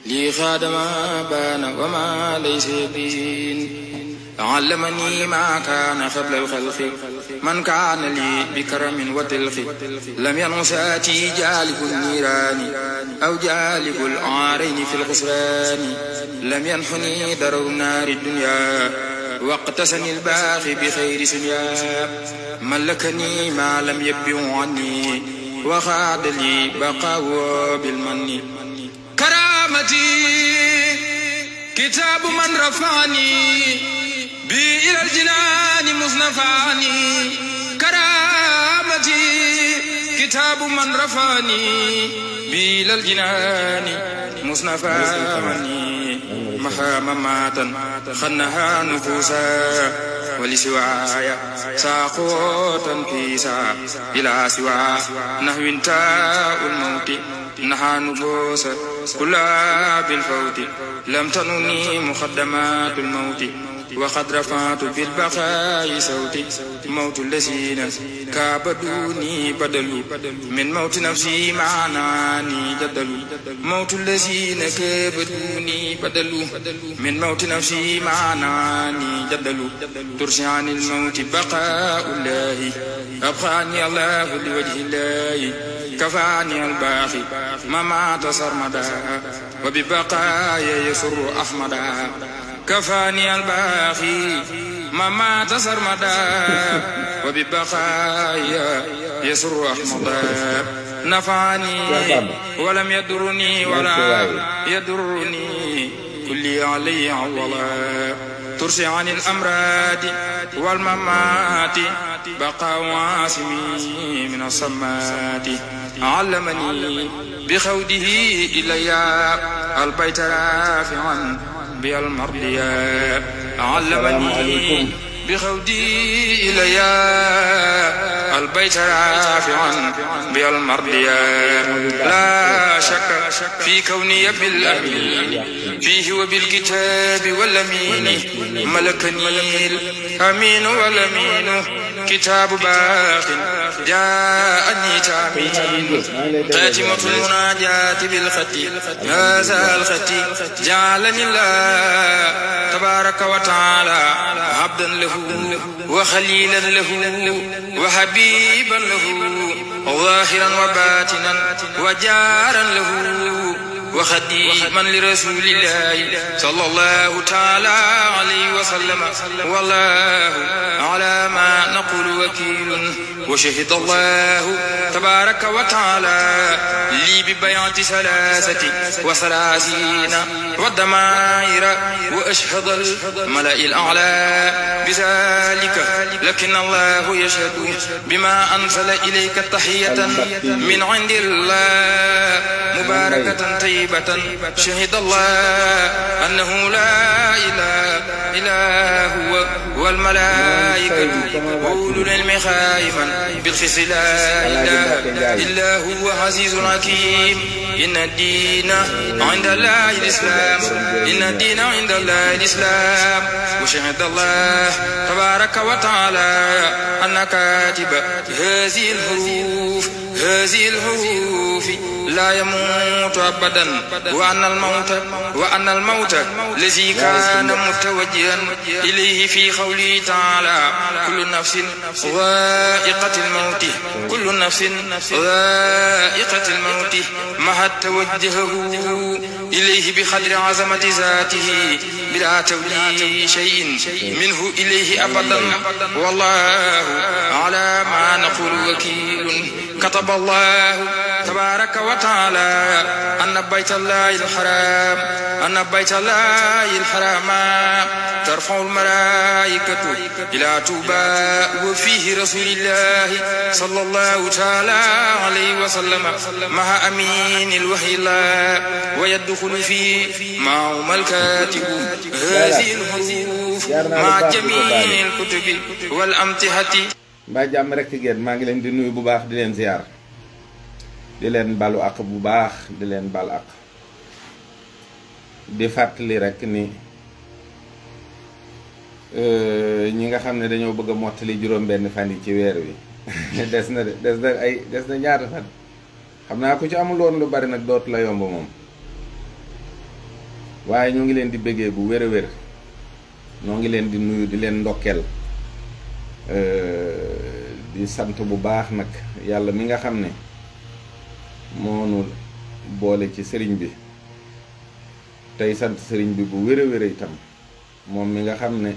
لي خادم بان وما ليس يبين علمني ما كان قبل الخلق من كان لي بكرم وتلق لم ينساتي جالب النيران أو جالب العارين في الخسران لم ينحني درو نار الدنيا واقتسني الباقي بخير سنيا ملكني ما لم يبع عني وخاد لي بقاء بالمن كرامتي كتاب من رفعني بي إلى الجنان مصنفاني كرامتي كتاب من رفعني بي إلى الجنان مصنفاني محا مماتا خنها نفوسا ولسوايا ساقوتا فيسا إلى سوا نحو تاء الموت نحى نفوسا كلها بالفوت لم تنني مقدمات الموت وقد رفعت بالبقاء صوتي موت الذين كابدوني بدلوا من موت نفسي معناني جدلوا موت الذين كابدوني بدلوا من موت نفسي معناني جدلوا ترسي عن الموت بقاء الله أبقاني الله لوجه الله كفاني الباقي ما مات سرمدا وببقايا يسر أحمدا كفاني الباقي ما مات سرمدا وببقايا يسر أحمدا نفعني ولم يدرني ولا يدرني كلي علي عوضا ترسي عن الأمراض والممات بقى واسمي من الصمات علمني بخوده إلي البيت رافعا بالمرضية علمني بخودي إلي البيت رافعا بالمرضية لا شك في كوني بالأمين فيه وبالكتاب والأمين ملكني الأمين والأمين كتاب باق جاءني تامين خاتمة المناجاة بالخط هذا الخط جعلني الله تبارك وتعالى عبدا له وخليلا له وحبيبا له ظاهرا وباطنا وجارا له وخديما لرسول الله صلى الله تعالى عليه وسلم والله على ما نقول وكيل وشهد الله تبارك وتعالى لي ببيعة 33 والدمائر وأشهد الملأ الأعلى بذلك لكن الله يشهد بما أنزل إليك تحية من عند الله مباركة طيبة شهد الله أنه لا إله إلا هو والملائكة وأولو العلم قائما بالقسط لا إله إلا هو عزيز حكيم إن الدين عند الله الإسلام إن الدين عند الله الإسلام وشهد الله تبارك وتعالى أن كاتب هذه الحروف لا يموت أبدا وأن الموت الذي كان متوجها إليه في قوله تعالى كل نفس ذائقة الموت كل نفس ذائقة الموت مع توجهه إليه بقدر عظمة ذاته بلا تولي شيء منه إليه أبدا والله على ما نقول وكيل كتب الله تبارك وتعالى أن بيت الله الحرام ترفع الملائكة إلى طوبى وفيه رسول الله صلى الله تعالى عليه وسلم مع أمين الوحي الله ويدخل فيه معهم الكاتب هذه الحروف مع جميع الكتب والأمتحة. mbaa jàmm rek ngeen maa ngi leen di nuyu bu baax di leen ziar di leen balu ak bu baax di leen bal ak di fàttali rek ni ñi nga xam ne dañoo bëgg a mottali juróom-benn fan yi ci weer wi des na ñaata fan xam naa ku ci amul woon lu bari nag dootu la yomb moom waaye ñoo ngi leen di bëggee bu wér a wér ñoo ngi leen di nuyu di leen ndokkeel di sant bu baax nag yàlla mi nga xam ne moonu boole ci sëriñ bi tey sant sëriñ bi bu wér a wér itam moom mi nga xam ne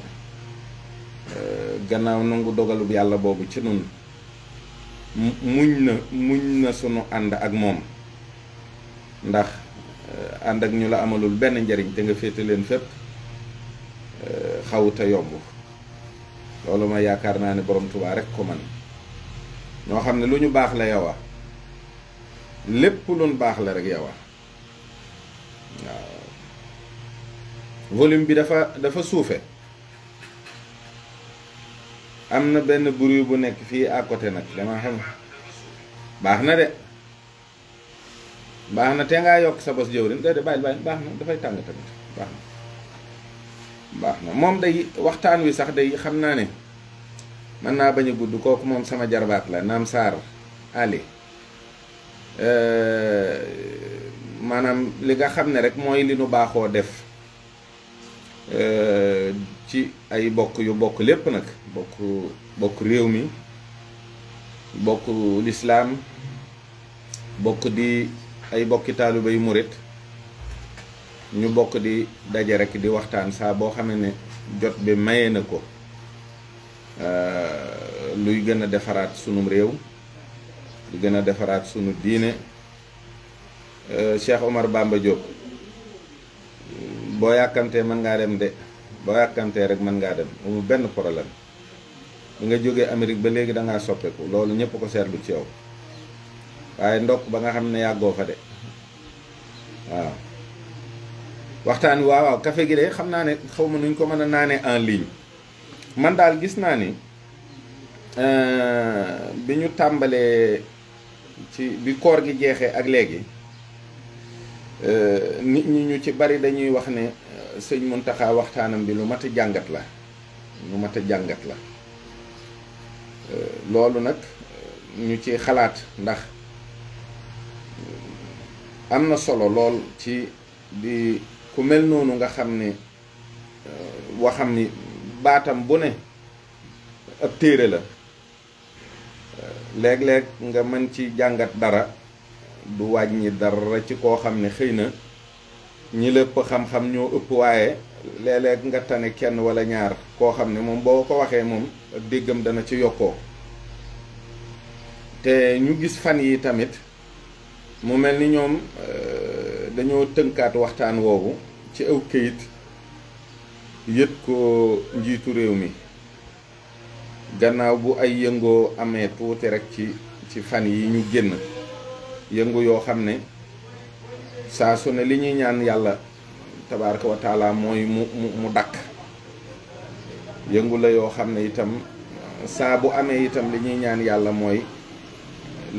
gannaaw nangu dogalub yàlla boobu ci nun muñ na sunu ànd ak moom ndax ànd ak ñu la amalul benn njariñ te nga féete leen fépp xawuta yomb loolu ma yaakaar naa ne borom Tuubaa rek ko man ñoo xam ne lu ñu baax la yowa lépp luñ baax la rek yowa waaw volume bi dafa suufe am na benn bruit bu nekk fii à côté nag dama xam baax na de baax na te ngaa yokk sa bos jëwrin de bàyyi baax na dafay tàng tamit baax na moom day waxtaan wi sax day xam naa ne mën naa bañ a gudd kooku moom sama jarbaat la naam Saar Ali maanaam li nga xam ne rek mooy li nu baaxoo def ci ay bokk yu bokk lépp nag bokk réew mi bokk lislaam bokk di ay bokki taalibe yu murit ñu bokk di daje rek di waxtaan saa boo xamee ne jot bi maye na ko luy gën a defaraat sunu réew lu gën a defaraat sunu diine Cheikh Omar Bamba Diop boo yàkkamtee mën ngaa dem de boo yàkkamtee rek mën ngaa dem amul benn problème bi nga jógee Amérique ba léegi da ngaa soppeeku loolu ñëpp ko seetlu ci yow waaye ndokk ba nga xam ne yàggoo fa de waaw waxtaan wi waaw café gi de xam naa ne xaw ma nuñ ko mën a naanee en ligne man daal gis naa ni bi ñu tàmbalee ci bi koor gi jeexee ak léegi nit ñi ñu ci bari dañuy wax ne sëñ Muntaxa waxtaanam bi lu mat a jàngat la loolu nag ñu ci xalaat ndax am na solo lool ci di ku mel noonu nga xam ne waxam ni baatam bu ne ab téere la léeg-léeg nga mën ci jàngat dara du wàññi dara ci koo xam ne xëy na ñi lépp xam-xam ñoo ëpp waaye léeg-léeg nga tane kenn wala ñaar koo xam ne moom boo ko waxee moom ak déggam dana ci yokkoo te ñu gis fan yi tamit mu mel ni ñoom dañoo tënkaat waxtaan woowu ci aw këyit yët ko njiitu réew mi gannaaw bu ay yëngoo amee tuuti rek ci fan yi ñu génn yëngu yoo xam ne saa su ne li ñuy ñaan yàlla tabaaraka wa taala mooy mu dakk yëngu la yoo xam ne itam saa bu amee itam li ñuy ñaan yàlla mooy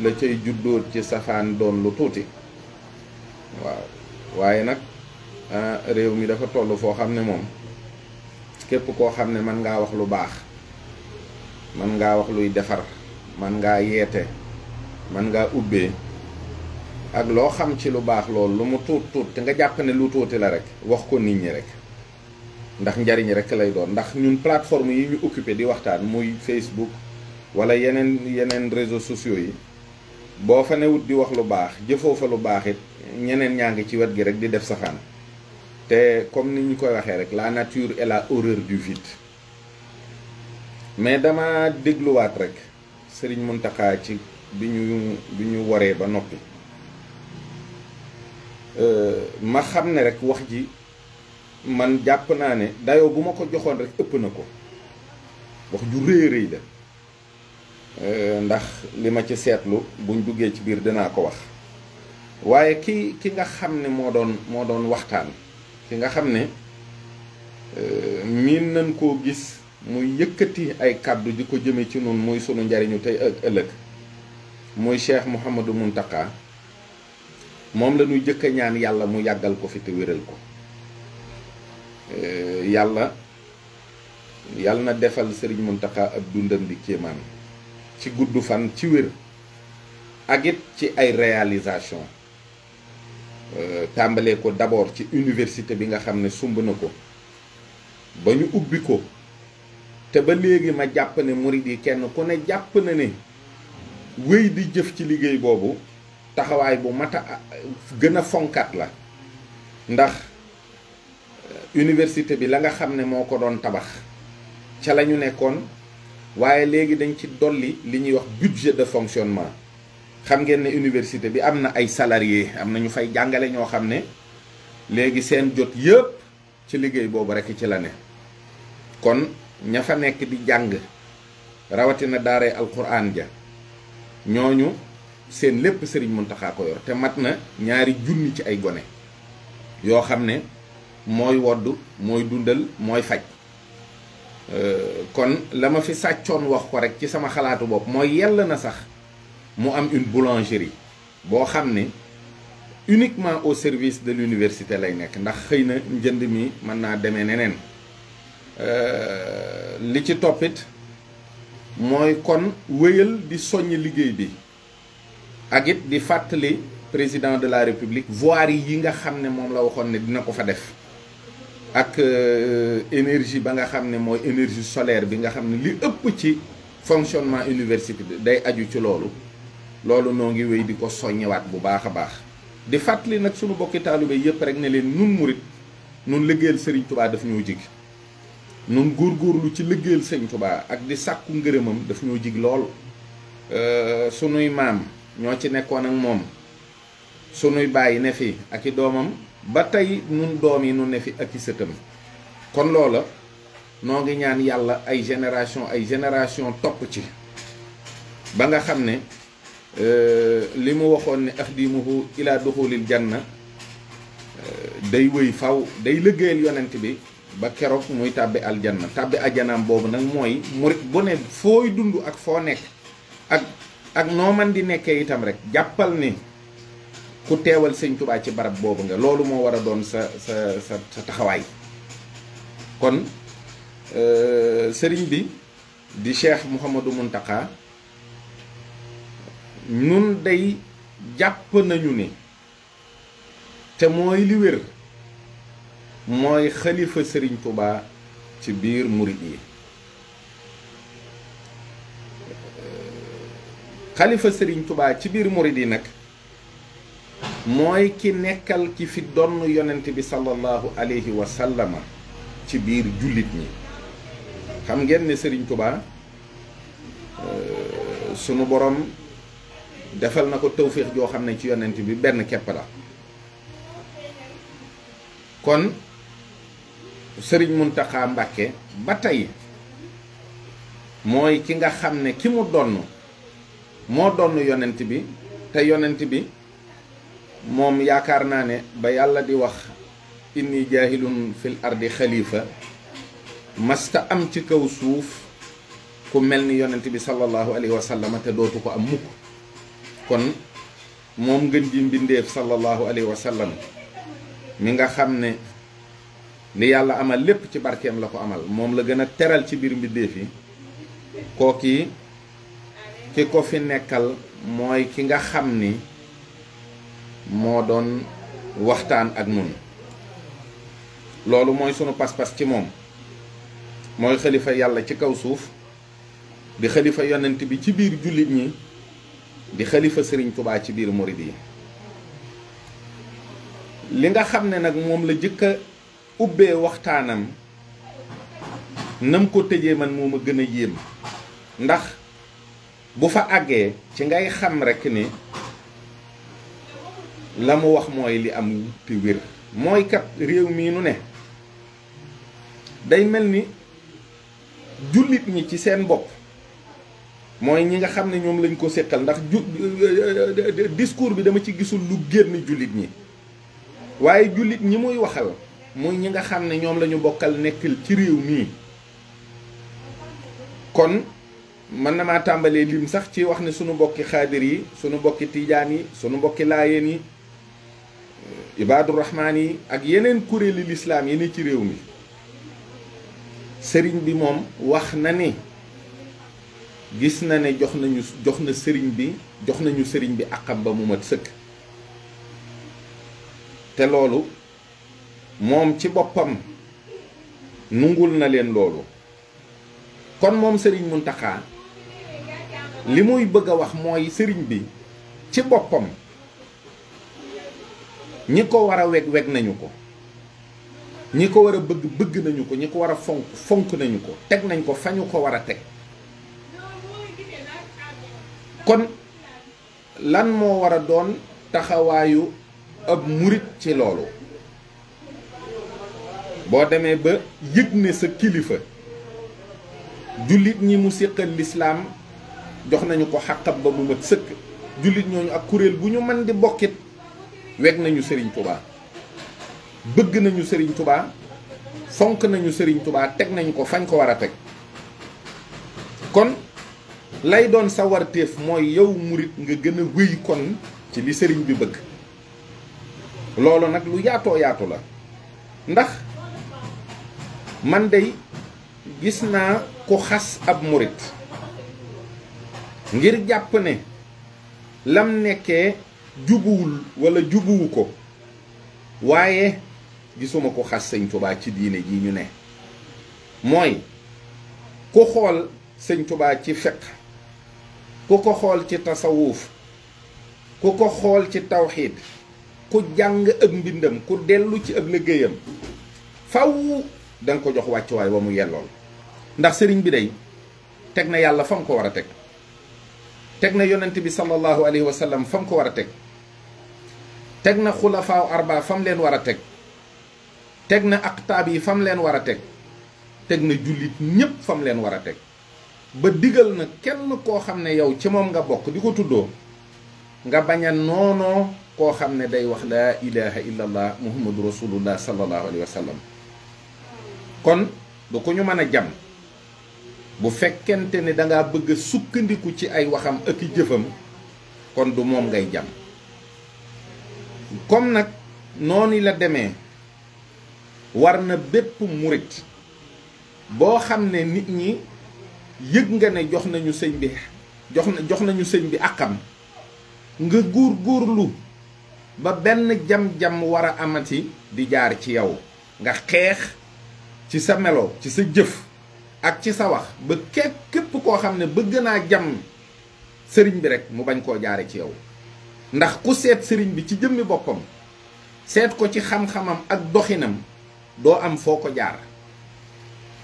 la cay juddóot ci safaan doon lu tuuti waaw waaye nag réew mi dafa toll foo xam ne moom képp koo xam ne mën ngaa wax lu baax mën ngaa wax luy defar mën ngaa yeete mën ngaa ubbee ak loo xam ci lu baax loolu lu mu tuut te nga jàpp ne lu tuuti la rek wax ko nit ñi rek ndax njariñ rek lay doon ndax ñun plateforme yi ñu occupé di waxtaan muy Facebook wala yeneen réseaux sociaux yi boo fa newut di wax lu baax jëfoo fa lu baax it ñeneen ñaa ngi ci wet gi rek di def safaan te comme ni ñu koy waxee rek la nature est la horreur du vide mais dama dégluwaat rek Serigne Mountakha ci bi ñu waree ba noppi ma xam ne rek wax ji man jàpp naa ne dayoo bu ma ko joxoon rek ëpp na ko wax ju rëy rëy la ndax li ma ci seetlu buñ duggee ci biir dinaa ko wax waaye ki nga xam ne moo doon waxtaan ki nga xam ne miin nañ koo gis muy yëkkati ay kàddu di ko jëme ci noonu muy sunu njariñu tey ak ëllëg muy Cheikh Mouhamadou Mountakha moom la ñuy jëkk a ñaan yàlla mu yàggal ko fi te wéral ko yàlla na defal Serigne Mountakha ab dundam di kéemaan ci gudd fan ci wér ak it ci ay réalisation tàmbalee ko d'abord ci université bi nga xam ne sumb na ko ba ñu ubbi ko te ba léegi ma jàpp ne murid yi kenn ku ne jàpp na ne wéy di jëf ci liggéey boobu taxawaay bu mat a gën a fonkat la. ndax université bi la nga xam ne moo ko doon tabax ca la ñu nekkoon waaye léegi dañ ci dolli li ñuy wax budget de fonctionnement. xam ngeen ne université bi am na ay salariés am na ñu fay jàngale ñoo xam ne léegi seen jot yëpp ci liggéey boobu rekk ci la ne. kon ña fa nekk di jàng rawatina daaray alquran ja ñooñu seen lépp Serigne Mountakha ko yor te mat na 2 junni ci ay gone yoo xam ne mooy wodd mooy dundal mooy faj. kon la ma fi sàccoon wax ko rek ci sama xalaatu bopp mooy yell na sax mu am une boulangerie boo xam ne uniquement au service de l'université lay nekk ndax xëy na njënd mi mën naa demee neneen. li ci toppit mooy kon wéyal di soññ liggéey bi ak it di fàttali président de la république voirie yi nga xam ne moom la waxoon ne dina ko fa def ak énergie ba nga xam ne mooy énergie solaire bi nga xam ne li ëpp ci fonctionnement université bi day aju ci loolu noo ngi wéy di ko soññewaat bu baax a baax di fàttali nag sunu bokki taalibe yépp rek ne leen nun murit nun liggéeyal Serigne Touba daf ñoo jig nun góorgóorlu ci liggéeyal Serigne Touba ak di sàkku ngërëmam daf ñoo jig lool. sunuy maam ñoo ci nekkoon ak moom sunuy bàyyi ne fi ak i doomam ba tey nun doom yi nu ne fi ak i sëtam kon loola noo ngi ñaan yàlla ay génération topp ci ba nga xam ne li mu waxoon ne axdimuhu ila duxulil janna day wëy faw day liggéeyal yonent bi ba keroog muy tàbbi aljanna tàbbi ajanaam boobu nag mooy murit bu ne fooy dund ak foo nekk ak noo man di nekkee itam rek jàppal ni ku teewal Sëñ Tuubaa ci barab boobu nga loolu moo war a doon sa taxawaay. kon sëriñ bi di Cheikh Mouhamadou Mountakha nun day jàpp nañu ni te mooy li wér mooy xalifa Sëriñ Tuubaa ci biir murit yi. xalifa Sëriñ Tuubaa ci biir murit yi nag mooy ki nekkal ki fi donn yonent bi sallallahu alayhi wa sallama ci biir jullit ñi. xam ngeen ne Sëriñ Tuubaa sunu borom defal na ko tawféex joo xam ne ci yonent bi benn kepp la. kon Sëriñ Muntaxa Mbàkke ba tey mooy ki nga xam ne ki mu donn moo donn yonent bi te yonent bi moom yaakaar naa ne ba yàlla di wax inni jaahilun fil ardi xalifa masta am ci kaw suuf ku mel ni yonent bi sallallahu alayhi wa sallam te dootu ko am mukk. kon moom ngën ji mbindeef sallallahu alayhi wa sallam mi nga xam ne li yàlla amal lépp ci barkeem la ko amal moom la gën a teral ci biir mbindeef yi kooki ki ko fi nekkal mooy ki nga xam ni moo doon waxtaan ak nun. loolu mooy sunu pas-pas ci moom mooy xalifa yàlla ci kaw suuf di xalifa yonent bi ci biir jullit ñi di xalifa Sëriñ Tuubaa ci biir murid yi. li nga xam ne nag moom la jëkk a ubbee waxtaanam nam ko tëjee man moo ma gën a yéem ndax bu fa àggee ci ngay xam rekk ni la mu wax mooy li am te wér mooy kat réew mii nu ne day mel ni jullit ñi ci seen bopp mooy ñi nga xam ne ñoom lañ ko séqal ndax discours bi dama ci gisul lu génn jullit ñi waaye jullit ñi muy waxal muy ñi nga xam ne ñoom la ñu bokkal nekkal ci réew mii. kon mën na maa tàmbalee lim sax ci wax ne sunu mbokki xaadir yi sunu mbokki tiijaan yi sunu mbokki laayeen yi ibaadu rahmaan yi ak yeneen kuréeli lislaam yi ne ci réew mi. sëriñ bi moom wax na ni gis na ne jox nañu sëriñ bi àqam ba mu mat sëkk. te loolu moom ci boppam nungul na leen loolu. kon moom sëriñ Muntaxa li muy bëgg a wax mooy sëriñ bi ci boppam ñi ko war a weg nañu ko, ñi ko war a bëgg nañu ko, ñi ko war a fonk nañu ko, teg nañ ko fa ñu ko war a teg. kon lan moo war a doon taxawaayu ab murit ci loolu? boo demee ba yëg ne sa kilifa jullit ñi mu séqal lislaam jox nañu ko xàqab ba mu mat sëkk, jullit ñooñu ak kuréel bu ñu mën di bokkit weg nañu Serigne Touba, bëgg nañu Serigne Touba, fonk nañu Serigne Touba, teg nañu ko fañ ko war a teg. kon lay doon sa warteef mooy yow murit nga gën a wéy kon ci li sëriñ bi bëgg. loolu nag lu yaatoo yaatu la, ndax man dey gis naa ku xas ab murit ngir jàpp ne lam nekkee jubuwul wala jubuwu ko, waaye gisuma ko xas sëñ Touba ci diine ji ñu ne. mooy ku xool sëñ Touba ci fiqh, ku ko xool ci tasawuf, ku ko xool ci tawxiid, ku jàng ak mbindam, ku dellu ci ab liggéeyam, faw danga ko jox wàccuwaay wa mu yellool. ndax sëriñ bi day teg na yàlla fa mu ko war a teg, teg na yonent bi sallallahu alayhi wa sallam fa mu ko war a teg, teg na xulafaaw arba fa mu leen war a teg, teg na aqtaab yi fa mu leen war a teg, teg na jullit ñépp fa mu leen war a teg. ba digal na kenn koo xam ne yow ci moom nga bokk di ko tuddoo nga bañ a noonoo koo xam ne day wax laa ilaha illallah muhammadu rasulullah sallallahu alayhi wa sallam. kon du ko ñu mën a jam bu fekkente ne dangaa bëgg a sukkandiku ci ay waxam ak i jëfam, kon du moom ngay jam. comme nag noonu la demee, war na bépp murit boo xam ne nit ñi yëg nga ne jox nañu sëñ bi jox nañu sëñ bi àqam, nga góorgóorlu ba benn jam-jam war a amati di jaar ci yow, nga xeex ci sa melo, ci sa jëf ak ci sa wax ba képp koo xam ne bëgg naa jam sëriñ bi rek mu bañ koo jaare ci yow. ndax ku seet sëriñ bi ci jëmmi boppam, seet ko ci xam-xamam ak doxinam, doo am foo ko jaar.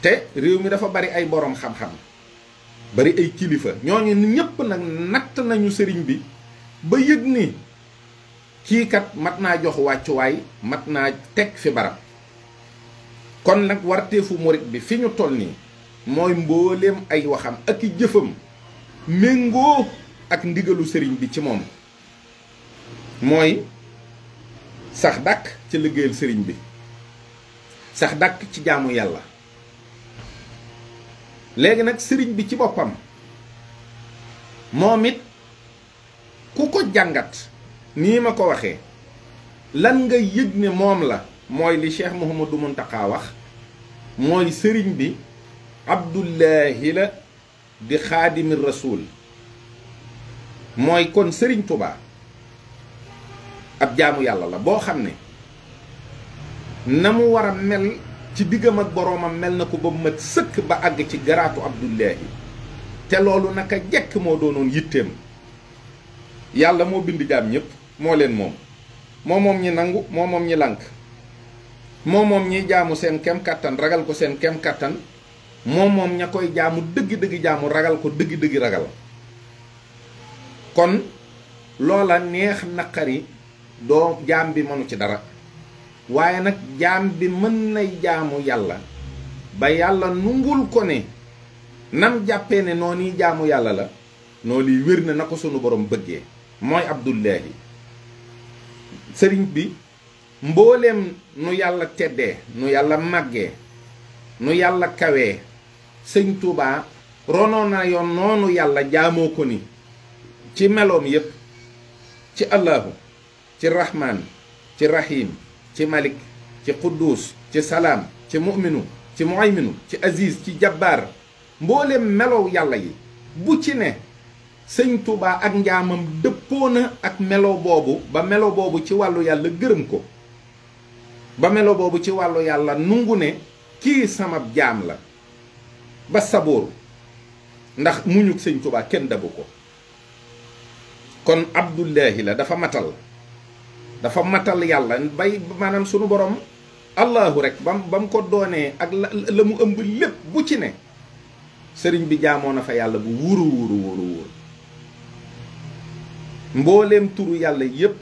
te réew mi dafa bari ay boroom xam-xam, bari ay kilifa, ñooñu ñépp nag natt nañu sëriñ bi ba yëg ni kii kat mat naa jox wàccuwaay, mat naa teg fi barab. kon nag warteefu murit bi fi ñu toll nii mooy mbooleem ay waxam ak i jëfam méngoo ak ndigalu sëriñ bi ci moom, mooy sax dàkk ci liggéeyal sëriñ bi, sax dàkk ci jaamu yàlla. léegi nag sëriñ bi ci boppam moom it ku ko jàngat nii ma ko waxee, lan nga yëg ne moom la, mooy li Cheikh Mouhamadou Mountakha wax, mooy sëriñ bi Abdullahi la di xaadimi rasul. mooy kon sëriñ Touba ab jaamu yàlla la boo xam ne na mu war a mel ci diggam ak boroomam mel na ko ba mat sëkk ba àgg ci garaatu Abdullahi. te loolu naka jekk moo doonoon yitteem. yàlla moo bind jaam ñépp, moo leen moom, moo moom ñi nangu, moo moom ñi lànk, moo moom ñiy jaamu seen kem kàttan ragal ko seen kem kàttan, moo moom ña koy jaamu dëgg-dëgg jaamu ragal ko dëgg-dëgg ragal. kon loola neex naqari doo jaam bi mënu ci dara, waaye nag jaam bi mën nay jaamu yàlla ba yàlla nungul ko ne nam jàppee ne noo nii jaamu yàlla la, noo liy wér na ko sunu borom bëggee, mooy Abdullahi. sëriñ bi mbooleem nu yàlla teddee, nu yàlla màggee, nu yàlla kawee, sëñ Touba ronoon na yoon noonu yàlla jaamoo ko ni ci meloom yépp, ci allahu, ci rahmaan, ci rahim, ci malik, ci quddus, ci salaam, ci mu'minu, ci muhayminu, ci aziz, ci jabbaar. mbooleem melow yàlla yi bu ci ne sëñ Touba ak njaamam dëppoo na ak melo boobu, ba melo boobu ci wàllu yàlla gërëm ko. ba melo boobu ci wàllu yàlla nungu ne kii sama jaam la ba sabooru ndax muñuk sëñ Tuubaa kenn dabu ko. kon abdullahi la dafa matal yàlla bay maanaam sunu borom allahu rek bam ko doonee ak la mu ëmb lépp bu ci ne sëriñ bi jaamoo na fa yàlla bu wóoru mbooleem turu yàlla yépp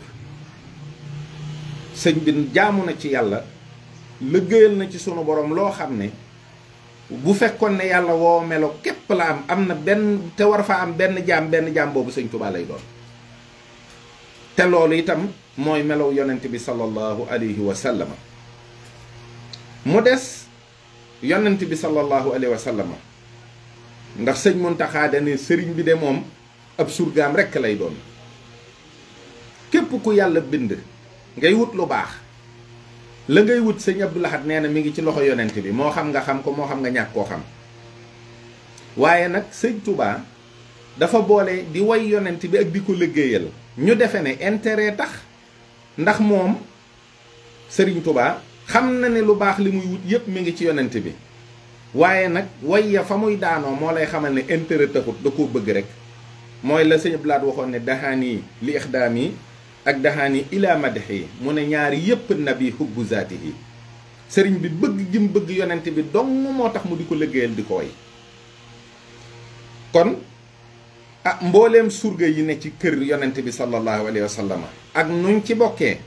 sëñ bi jaamu na ci yàlla liggéeyal na ci sunu borom loo xam ne bu fekkoon ne yàlla woo melo képp la am na benn te war fa am benn jaam boobu sëñ Tuubaa lay doon. te loolu itam mooy melow yonent bi sallallahu alayhi wa sallam. mu des yonent bi sallallahu alayhi wa sallam ndax sëñ Muntaxa dane sëriñ bi de moom ab surgaam rekk lay doon. képp ku yàlla bind ngay wut lu baax la ngay wut sëñ Abdou Lahad nee na mi ngi ci loxo yonent bi moo xam nga xam ko moo xam nga ñàkk koo xam. waaye nag sëñ Touba dafa boole di way yonent bi ak di ko liggéeyal ñu defe ne intérêt tax ndax moom sëriñ Touba xam na ne lu baax li muy wut yépp mi ngi ci yonent bi waaye nag way ya fa muy daanoo moo lay xamal ne intérêt taxut da koo bëgg rek mooy la sëñ Abdou Lahad waxoon ne dahaani li ixdaami ak dahaani ila madhi mu ne ñaari yépp nabi hubbu zaatihi sëriñ bi bëgg gi mu bëgg yonent bi dong moo tax mu di ko liggéeyal di ko way. kon mbooleem surga yi ne ci kër yonent bi sallallahu alayhi wa sallam ak nuñ ci bokkee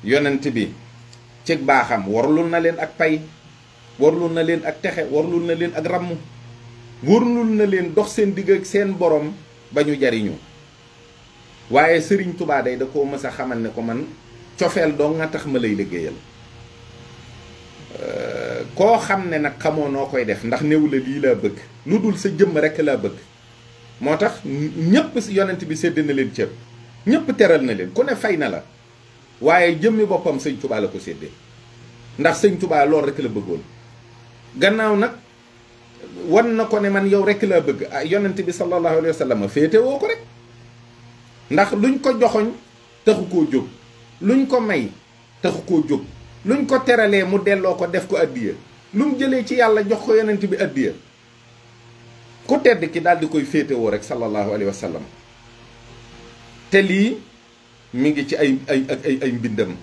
yonent bi ci baaxam warlul na leen ak pay warlul na leen ak texe warlul na leen ak ramm warlul na leen dox seen digg ak seen borom ba ñu jariñu. waaye sëriñ Tuubaa day da koo mës a xamal ne ko man cofeel doo nga tax ma lay liggéeyal. koo xam ne nag xamoo noo koy def ndax néew la lii laa bëgg lu dul sa jëmm rekk laa bëgg moo tax ñépp yonent bi sédd na leen cëpp ñépp teral na leen ku ne fay na la waaye jëmmi boppam sëñ Tuubaa la ko séddee ndax sëñ Tuubaa loolu rekk la bëggoon. gannaaw nag wan na ko ne man yow rekk laa bëgg yonent bi sallallahu alayhi wa sallam féete woo ko rek ndax luñ ko joxoñ taxu koo jóg luñ ko may taxu koo jóg luñ ko teralee mu delloo ko def ko addiya lu mu jëlee ci yàlla jox ko yonent bi addiya ku tedd ki daal di koy féetewoo rek sallallahu alayhi wa sallam. te lii mi ngi ci ay mbindam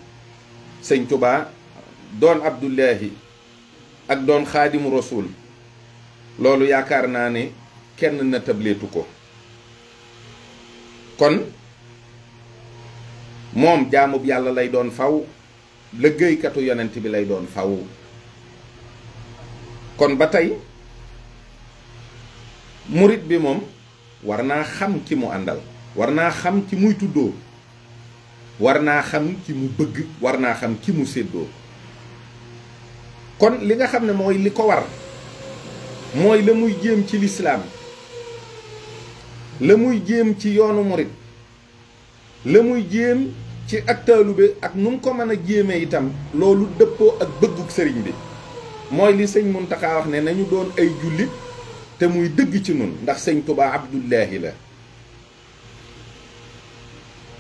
sëñ Tuubaa doon Abdullahi ak doon xaadimu rasul loolu yaakaar naa ne kenn na tableetu ko. kon moom jaamub yàlla lay doon faw liggéeykatu yonent bi lay doon faw. kon ba tey murit bi moom war naa xam ki mu àndal war naa xam ki muy tuddoo war naa xam ki mu bëgg war naa xam ki mu séddoo. kon li nga xam ne mooy li ko war mooy la muy jéem ci lislaam la muy jéem ci yoonu murit la muy jéem ci ak taalube ak nu mu ko mën a jéemee itam loolu dëppoo ak bëgguk sëriñ bi mooy li sëñ Muntaxa wax ne nañu doon ay jullit te muy dëgg ci nun ndax sëñ Tuubaa Abdullahi la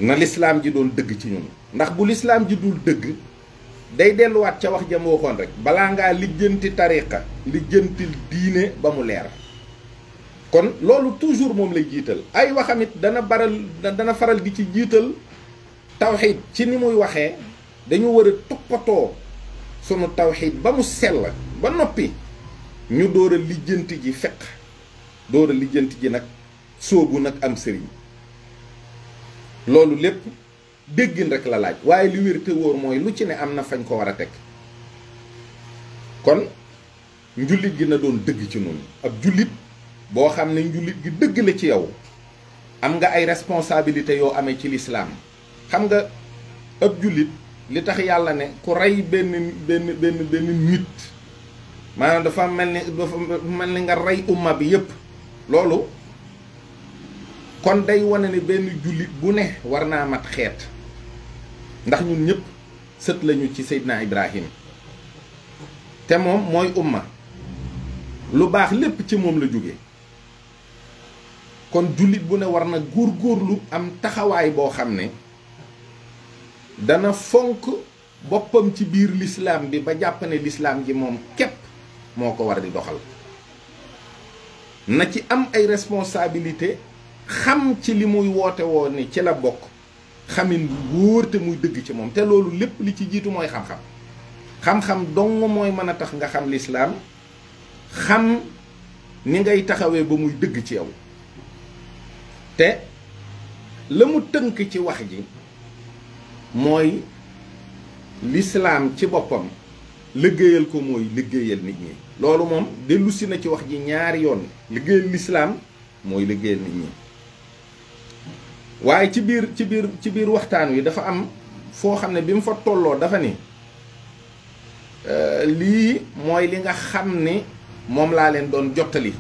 na lislaam ji doon dëgg ci ñun ndax bu lislaam ji dul dëgg day delluwaat ca wax jam waxoon rek balaa ngaa lijjanti tariqa lijjantil diine ba mu leer. kon loolu toujours moom lay jiital ay waxamit dana faral di ci jiital tawxiid ci ni muy waxee dañu war a toppatoo sunu tawxiid ba mu sell ba noppi ñu door a lijjanti ji fiq door a lijjanti ji nag sóobu nag am sëriñ loolu lépp déggin rek la laaj waaye li wér te wóor mooy lu ci ne am na fañ ko war a teg. kon njullit gi na doon dëgg ci noonu ab jullit boo xam ne njullit gi dëgg la ci yow am nga ay responsabilité yoo amee ci lislaam xam nga ab jullit li tax yàlla ne ku rey benn nit maanaam dafa mel ni nga rey umma bi yépp loolu kon day wane ne benn jullit bu ne war naa mat xeet ndax ñun ñëpp sët lañu ci Seydina Ibrahim te moom mooy umma lu baax lépp ci moom la jóge kon jullit bu ne war na góorgóorlu am taxawaay boo xam ne dana fonk boppam ci biir lislaam bi ba jàpp ne lislaam ji moom képp moo ko war di doxal. na ci am ay responsabilité, xam ci li muy woote woo ni ci la bokk, xamin wóor te muy dëgg ci moom. te loolu lépp li ci jiitu mooy xam-xam. xam-xam dong mooy mën a tax nga xam lislaam, xam ni ngay taxawee ba muy dëgg ci yow. te la mu tënk ci wax ji mooy lislaam ci boppam liggéeyal ko mooy liggéeyal nit ñi. loolu moom dellusi na ci wax ji ñaari yoon. liggéeyal lislaam mooy liggéeyal nit ñi. waaye ci biir waxtaan wi dafa am foo xam ne bi mu fa tolloo dafa ni lii mooy li nga xam ne moom laa leen doon jottali,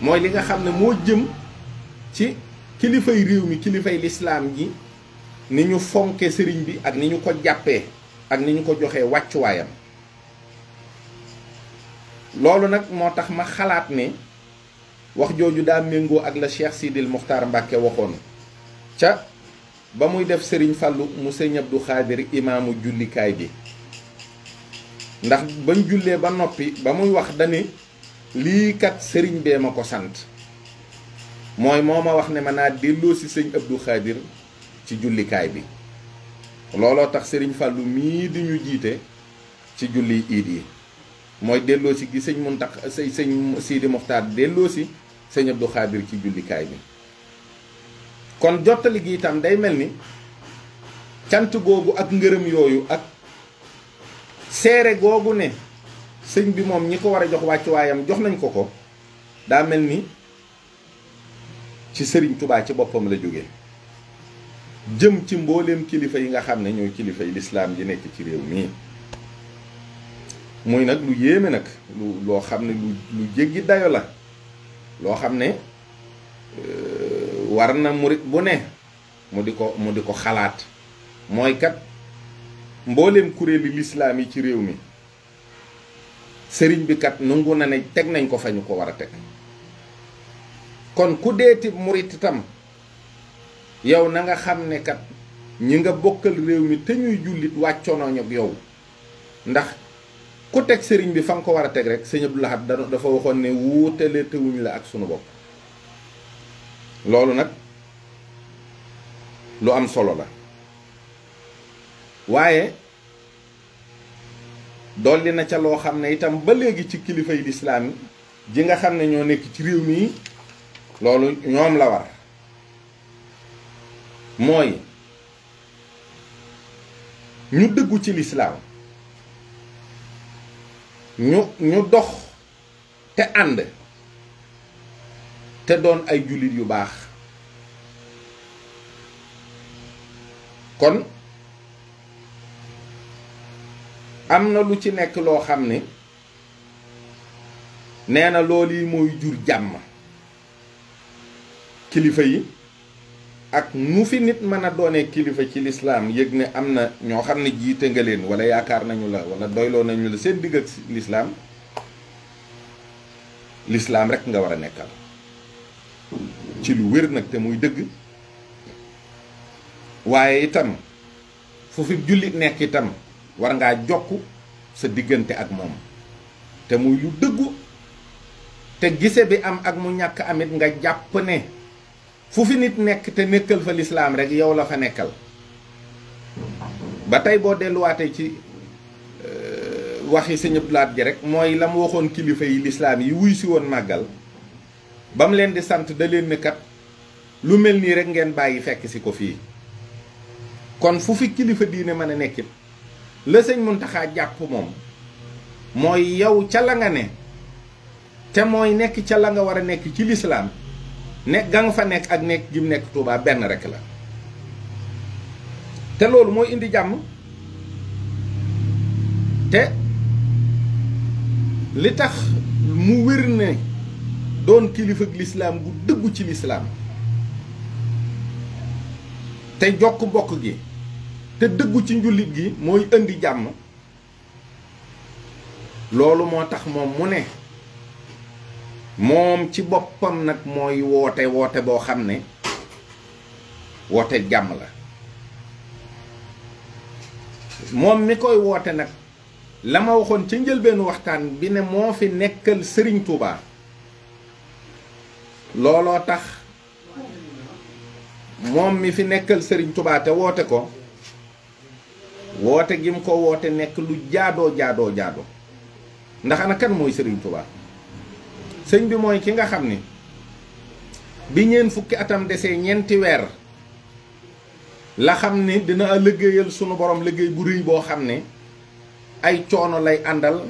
mooy li nga xam ne moo jëm ci kilifay réew mi, kilifay lislaam ji, ni ñu fonke sëriñ bi ak ni ñu ko jàppee ak ni ñu ko joxee wàccuwaayam. loolu nag moo tax ma xalaat ne wax jooju daa méngoo ak la Cheikh Sidil Muxtaar Mbàkke waxoon ca ba muy def sëriñ Fàllu mu sëriñ Abdu Xaadir imaamu jullikaay bi. ndax bañ jullee ba noppi ba muy wax dani lii kat sëriñ bee ma ko sant, mooy moo ma wax ne ma naa delloo si sëñ Abdu Xaadir ci jullikaay bi. looloo tax sëriñ Fàllu mii di ñu jiite ci julli iid yi, mooy delloo si gi sëñ Muntaxa sëñ Sidi Muxtaar delloo si sëñ Abdu Xaadir ci jullikaay bi. kon jottali gi itam day mel ni cant googu ak ngërëm yooyu ak seere googu ne sëñ bi moom ñi ko war a jox wàccuwaayam jox nañ ko ko, daa mel ni ci sëriñ Tubaa ci boppam la jóge jëm ci mbooleem kilifa yi nga xam ne ñooy kilifa yi lislaam yi nekk ci réew mii. muy nag lu yéeme nag, loo xam ne lu jéggi dayo la, loo xam ne war na murit bu ne mu di ko xalaat. mooy kat mbooleem kuréeli lislaam yi ci réew mi sëriñ bi kat nangu na ne teg nañ ko fa ñu ko war a teg. kon ku deeti murit itam yow na nga xam ne kat ñi nga bokkal réew mi te ñuy jullit wàccoonooñ ak yow. ndax ku teg sëriñ bi fa nga ko war a teg rek sëñ Abdou Lahad dafa waxoon ne wuutale tewuñ la ak sunu bopp. loolu nag lu am solo la. waaye dolli na ca loo xam ne itam ba léegi ci kilifay lislaam ji nga xam ne ñoo nekk ci réew mi, loolu ñoom la war. mooy ñu dëggu ci lislaam, ñu dox te ànd te doon ay jullit yu baax. kon am na lu ci nekk loo xam ne nee na loolu yi mooy jur jàmm. kilifa yi ak nu fi nit mën a doonee kilifa ci lislaam yëg ne am na ñoo xam ne jiite nga leen wala yaakaar nañu la wala doyloo nañu la seen digg ak lislaam rek nga war a nekkal ci lu wér nag te muy dëgg. waaye itam fu fi jullit nekk itam war ngaa jokk sa diggante ak moom te muy lu dëggu. te gise bi am ak mu ñàkk amit nga jàpp ne fu fi nit nekk te nekkal fa lislaam rek yow la fa nekkal. ba tey boo delluwaatee ci waxi sëñ Abdou Lahad ji rek mooy la mu waxoon kilifa yi lislaam yi wuy si woon màggal ba mu leen di sant da leen ne kat lu mel nii rek ngeen bàyyi fekk si ko fii. kon fu fi kilifa diine mën a nekkit la sëñ Muntaxa jàpp moom mooy yow ca la nga ne te mooy nekk ca la nga war a nekk ci lislaam nekk ga nga fa nekk ak nekk gi mu nekk Tuubaa benn rek la. te loolu mooy indi jàmm. te li tax mu wér ne doon kilifa ak lislaam gu dëggu ci lislaam te jokk bokk gi te dëggu ci njullit gi mooy indi jàmm. loolu moo tax moom mu ne moom ci boppam nag mooy woote boo xam ne woote jàmm la. moom mi koy woote nag la ma waxoon ca njëlbeenu waxtaan bi ne moo fi nekkal Serigne Touba looloo tax moom mi fi nekkal Serigne Touba te woote ko woote gi mu ko woote nekk lu jaadoo ndax ana kan mooy Serigne Touba sëñ bi mooy ki nga xam ni bi ñeen fukki atam desee ñeenti weer la xam ni dina liggéeyal sunu borom liggéey bu rëy boo xam ne ay coono lay àndal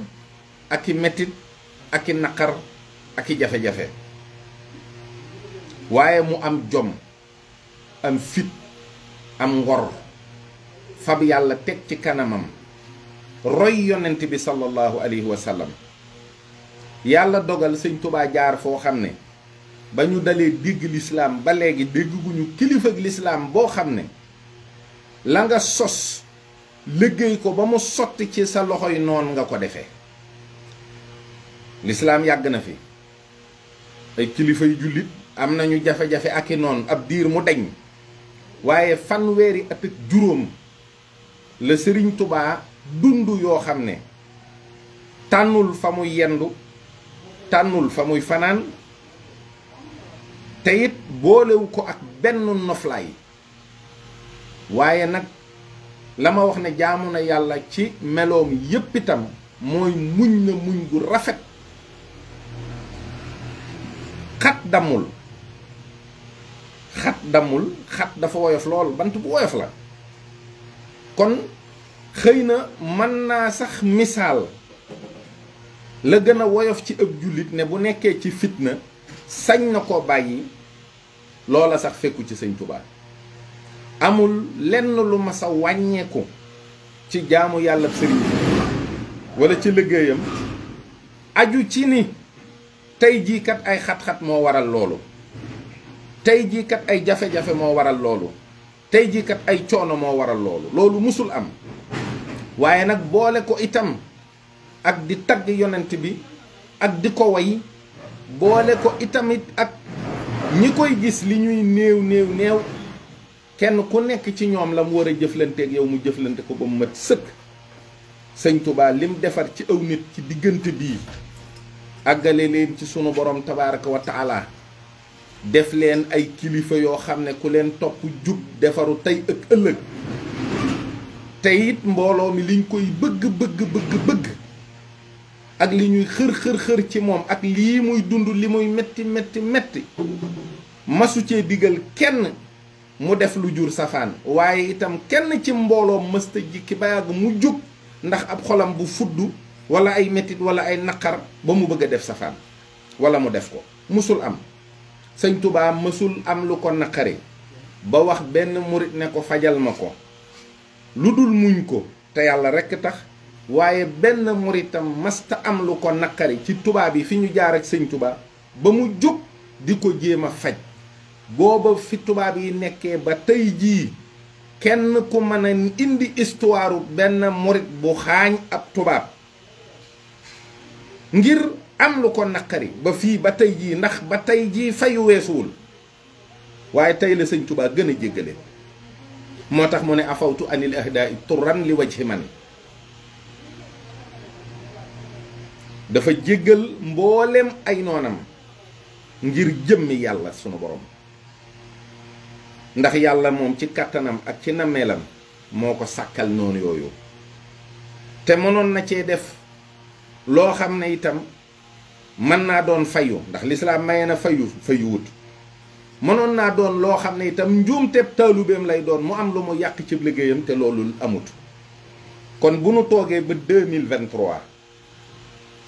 ak i metit ak i naqar ak i jafe-jafe waaye mu am jom am fit am ngor fab yàlla teg ci kanamam roy yonent bi sallallahu alayhi wa sallam yàlla dogal sëñ Touba jaar foo xam ne ba ñu dalee dégg lislaam ba léegi dégguñu kilifa ak lislaam boo xam ne la nga sos liggéey ko ba mu sotti ci sa loxoy noon nga ko defee lislaam yàgg na fi ay kilifa yu jullit am nañu jafe-jafe ak i noon ab diir mu deñ waaye fanweeri at ak juróom la Sëriñ Tubaa dund yoo xam ne tànnul fa muy yendu tànnul fa muy fanaan te it boolewu ko ak benn noflaay waaye nag la ma wax ne jaamu na yàlla ci meloom yépp itam mooy muñ na muñ gu rafet xat dammul xat dafa woyof lool bant bu woyof la kon xëy na mën naa sax misaal la gën a woyof ci ëpp jullit ne bu nekkee ci fitna sañ na ko bàyyi loola sax fekku ci sëñ Touba amul lenn lu mas a wàññeeku ci jaamu yàlla sëriñ wala ci liggéeyam aju ci ni tey jii kat ay xat-xat moo waral loolu tey jii kat ay jafe-jafe moo waral loolu tey jii kat ay coono moo waral loolu musul am waaye nag boole ko itam ak di tagg yonent bi ak di ko way boole ko itamit ak ñi koy gis li ñuy néew kenn ku nekk ci ñoom la mu war a jëflanteeg yow mu jëflante ko ba mu mat sëkk sëñ Touba lim defar ci aw nit ci diggante bii àggale leen ci sunu borom tabaaraka wa taala def leen ay kilifa yoo xam ne ku leen topp jub defaru tey ak ëllëg te it mbooloo mi liñ koy bëgg ak li ñuy xër ci moom ak lii muy dund li muy metti masu cee digal kenn mu def lu jur safaan waaye itam kenn ci mbooloo mësta jikki ba yàgg mu jóg ndax ab xolam bu fudd wala ay mettit wala ay naqar ba mu bëgg a def safaan wala mu def ko musul am sëñ Touba mësul am lu ko naqari ba wax benn murit ne ko fajal ma ko lu dul muñ ko te yàlla rekk tax waaye benn muritam masta am lu ko naqari ci tubaab yi fi ñu jaar ak sëñ Touba ba mu jóg di ko jéem a faj booba fi tubaab yi nekkee ba tey jii kenn ku mën a indi histoire benn murit bu xaañ ab tubaab ngir am lu ko naqari ba fii ba tey jii ndax ba tey jii fayu weesuwul waaye tey la sëñ Touba gën a jéggale moo tax mu ne afawtu anil ahdaa turan li wajhi man dafa jéggal mboolem ay noonam ngir jëmmi yàlla sunu borom ndax yàlla moom ci kàttanam ak ci nameelam moo ko sàkkal noonu yooyu te mënoon na cee def loo xam ne itam mën naa doon fayu ndax lislaam maye na fayuwut mënoon naa doon loo xam ne itam njuumteeb taalubeem lay doon mu am lu mu yàq ci liggéeyam te loolu amut kon bu nu toogee ba 2023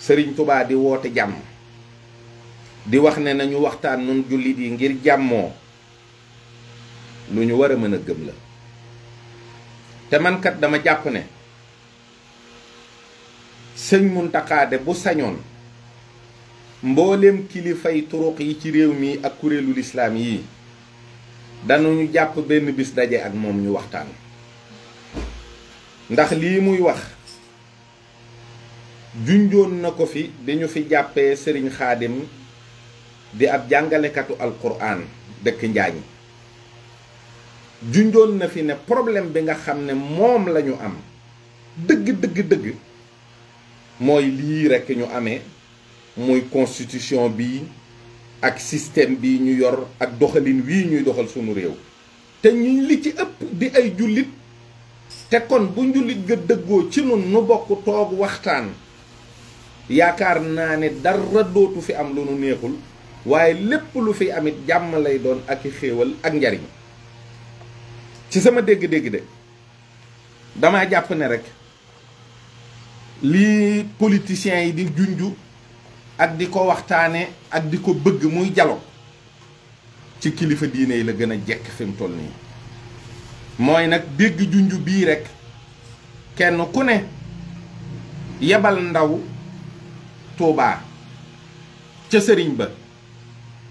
Sëriñ Touba di woote jàmm di wax ne nañu waxtaan nun jullit yi ngir jàmmoo lu ñu war a mën a gëm la te man kat dama jàpp ne sëñ Muntaxa de bu sañoon mboolem kilifay turuq yi ci réew mi ak kuréelu lislaam yi dañu jàpp benn bis daje ak moom ñu waxtaan ndax lii muy wax junjoon na ko fi dañu fi jàppee sëriñ Xaadim di ab jàngalekatu alquran dëkk Njaañ junjoon na fi ne problème bi nga xam ne moom lañu am dëgg mooy lii rekk ñu amee muy constitution bi ak système bi ñu yor ak doxalin wii ñuy doxal sunu réew te ñu li ci ëpp di ay jullit te kon bu njullit ga dëggoo ci nun nu bokk toog waxtaan yaakaar naa ne dara dootu fi am lu nu neexul waaye lépp lu fi amit jàmm lay doon ak i xéewal ak njariñ ci sama dégg-dégg de dama jàpp ne rek lii politiciens yi di junju ak di ko waxtaane ak di ko bëgg muy dialogue ci kilifa diine yi la gën a jekk fi mu toll nii mooy nag dégg junju bii rek kenn ku ne yebal ndaw Tuubaa ca sëriñ ba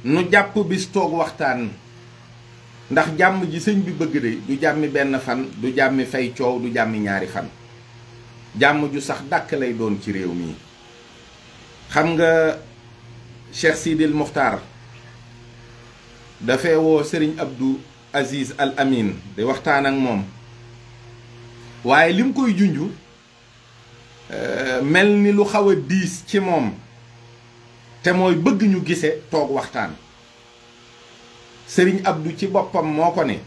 nu jàpp bis toog waxtaan ndax jàmm ji sëñ bi bëgg de du jàmmi benn fan du jàmmi fay coow du jàmmi ñaari fan jàmm ju sax dàkk lay doon ci réew mi xam nga Cheikh Sidil Muxtaar dafay woo sëriñ Abdou Aziz Al Amin di waxtaan ak moom waaye lim koy junju mel ni lu xaw a diis ci moom te mooy bëgg ñu gise toog waxtaan sëriñ Abdou ci boppam moo ko ne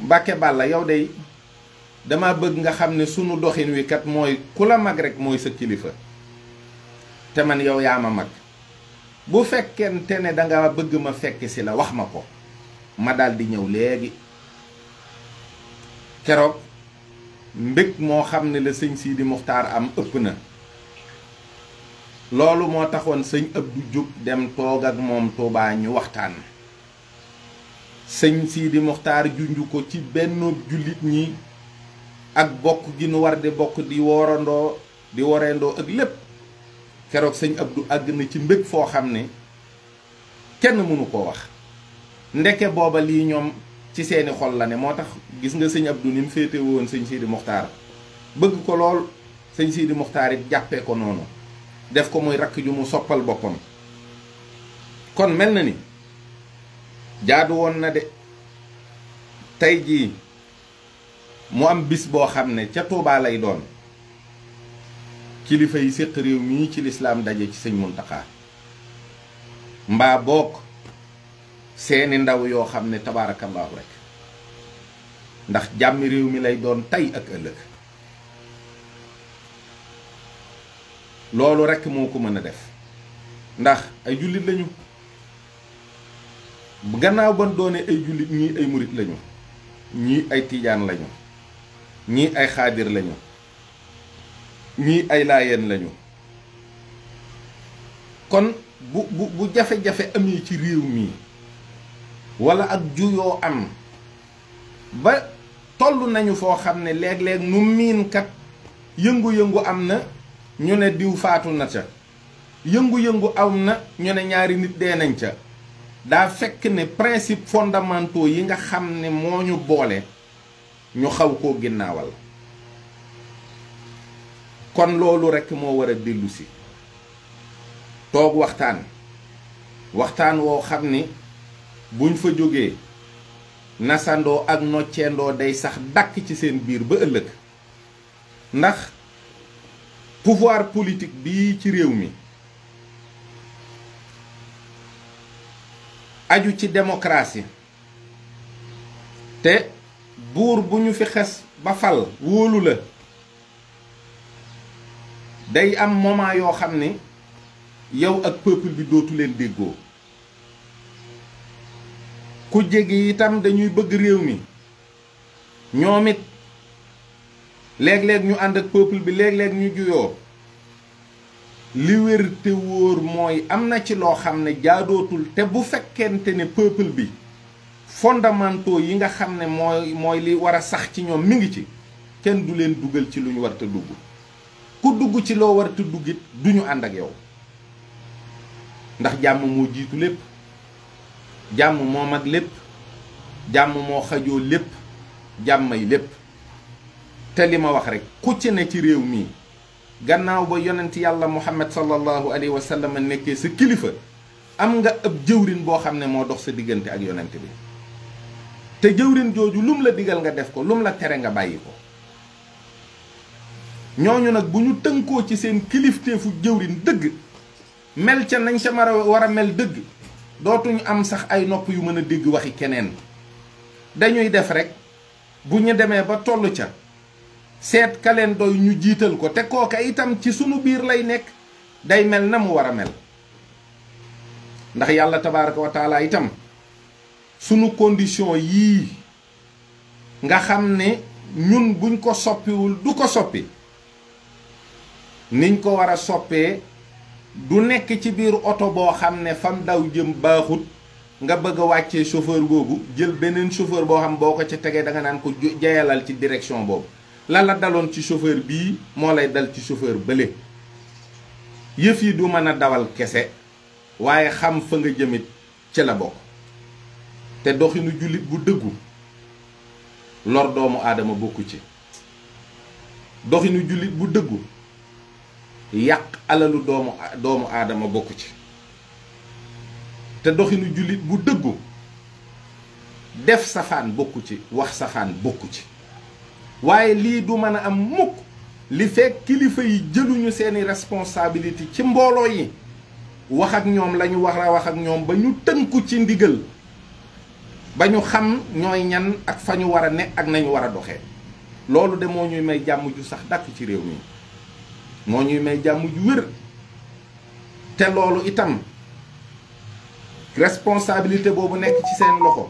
Mbàkke Bàlla yow dey dama bëgg nga xam ne sunu doxin wi kat mooy ku la mag rek mooy sa kilifa te man yow yaa ma mag bu fekkente ne danga bëgg ma fekk si la wax ma ko ma daldi ñëw léegi keroog mbég moo xam ne la sëñ Sidi Muxtaar am ëpp na loolu moo taxoon sëñ Abdou jóg dem toog ak moom Tuubaa ñu waxtaan sëñ Sidi Muxtaar junju ko ci benn jullit ñi ak bokk gi nu war di bokk di woorandoo di woreendoo ak lépp keroog sëñ Abdou àgg na ci mbég foo xam ne kenn mënu koo wax ndeke booba lii ñoom ci seeni xol la ne moo tax gis nga sëñ Abdou ni mu féete woon sëñ Sidi Muxtaar bëgg ko lool sëñ Sidi Muxtaar it jàppee ko noonu def ko muy rakk ju mu soppal boppam kon mel na ni jaadu woon na de tey jii mu am bis boo xam ne ca Tuubaa lay doon kilifa yi séq réew mii ci lislaam daje ci sëñ Muntaxa mbaa bokk seeni ndaw yoo xam ne tabaarakallaahu rek ndax jàmmi réew mi lay doon tey ak ëllëg loolu rekk moo ko mën a def ndax ay jullit lañu gannaaw ban doone ay jullit ñii ay murit lañu ñii ay tiijaan lañu ñii ay xaadir lañu ñii ay laayeen lañu kon bu jafe-jafe amee ci réew mi walla ak juyoo am ba toll nañu foo xam ne léeg-léeg nu miin kat yëngu-yëngu am na ñu ne diw faatu na ca yëngu-yëngu am na ñu ne ñaari nit dee nañ ca daa fekk ne principe fondamentaux yi nga xam ne moo ñu boole ñu xaw koo ginnaawal kon loolu rekk moo war a dellusi toog waxtaan woo xam ni buñ fa jógee nasandoo ak nocceendoo day sax dàkk ci seen biir ba ëllëg ndax pouvoir politique bii ci réew mi aju ci démocratie te buur bu ñu fi xes ba fal wóolu la day am moment yoo xam ne yow ak peuple bi dootu leen déggoo ku jege itam dañuy bëgg réew mi ñoom it léeg-léeg ñu ànd ak peuple bi léeg-léeg ñu juyoo li wér te wóor mooy am na ci loo xam ne jaadootul te bu fekkente ne peuple bi fondamentaux yi nga xam ne mooy li war a sax ci ñoom mi ngi ci kenn du leen dugal ci lu ñu war te dugg ku dugg ci loo war te duggit du ñu ànd ak yow ndax jàmm moo jiitu lépp jàmm moo mag lépp jàmm moo xajoo lépp jàmmay lépp te li ma wax rek ku ci ne ci réew mi gannaaw ba yonent yàlla muhammad sallallahu alayhi wa sallam nekkee sa kilifa am nga ab jëwrin boo xam ne moo dox sa diggante ak yonent bi te jëwrin jooju lum la digal nga def ko lum la tere nga bàyyi ko ñooñu nag bu ñu tënkoo ci seen kilifteefu jëwrin dëgg mel ca nañ ca war a mel dëgg dootuñu am sax ay nopp yu mën a dégg waxi keneen dañuy def rek bu ñu demee ba toll ca seet ka leen doy ñu jiital ko te kooka itam ci sunu biir lay nekk day mel na mu war a mel ndax yàlla tabaaraka wa taala itam sunu condition yii nga xam ne ñun buñ ko soppiwul du ko soppi niñ ko war a soppee du nekk ci biir oto boo xam ne fam daw jëm baaxut nga bëgg a wàccee chauffeur boobu jël beneen chauffeur boo xam boo ko ca tegee da nga naan ko jeyalal ci direction boobu la la daloon ci chauffeur bii moo lay dal ci chauffeur bële yëf yi du mën a dawal kese waaye xam fa nga jëmit ci la bokk te doxinu jullit bu dëggu lor doomu aadama bokku ci doxinu jullit bu dëggu yàq alalu doomu aadama bokku ci te doxinu jullit bu dëggu def safaan bokku ci wax safaan bokku ci waaye lii du mën a am mukk li fekk kilifa yi jëluñu seeni responsabilité ci mbooloo yi wax ak ñoom lañu war a wax ak ñoom ba ñu tënku ci ndigal ba ñu xam ñooy ñan ak fa ñu war a ne ak nañu war a doxee loolu de moo ñuy may jàmm ju sax dàkk ci réew mi moo ñuy may jàmm ju wér te loolu itam responsabilité boobu nekk ci seen loxo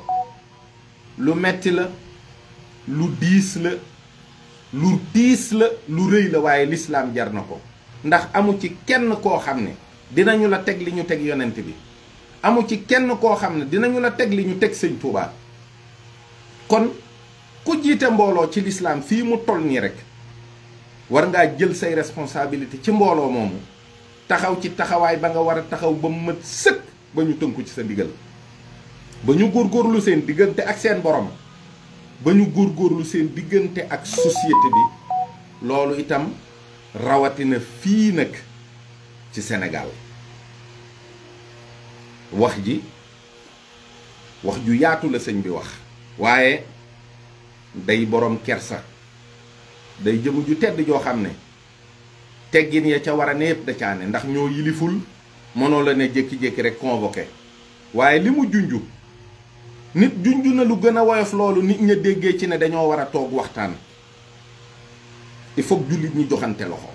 lu metti la lu diis la lu tiis la lu rëy la waaye lislaam jar na ko ndax amu ci kenn koo xam ne dinañu la teg li ñu teg yonent bi amu ci kenn koo xam ne dinañu la teg li ñu teg sëñ Tuubaa kon ku jiite mbooloo ci lislaam fii mu toll nii rek war ngaa jël say responsabilité ci mbooloo moomu taxaw ci taxawaay ba nga war a taxaw ba mu mat sëkk ba ñu tënku ci sa ndigal ba ñu góorgóorlu seen diggante ak seen borom ba ñu góorgóorlu seen diggante ak société bi loolu itam rawatina fii nag ci Sénégal wax ju yaatu la sëñ bi wax waaye day borom kersa day jëm ju tedd joo xam ne teggin ya ca war a ne yëpp da caane ndax ñoo yiliful mënoo la ne jékki-jékki rek convoqué waaye li mu junju nit junju na lu gën a woyof loolu nit ña déggee ci ne dañoo war a toog waxtaan il faut que jullit ñi joxante loxo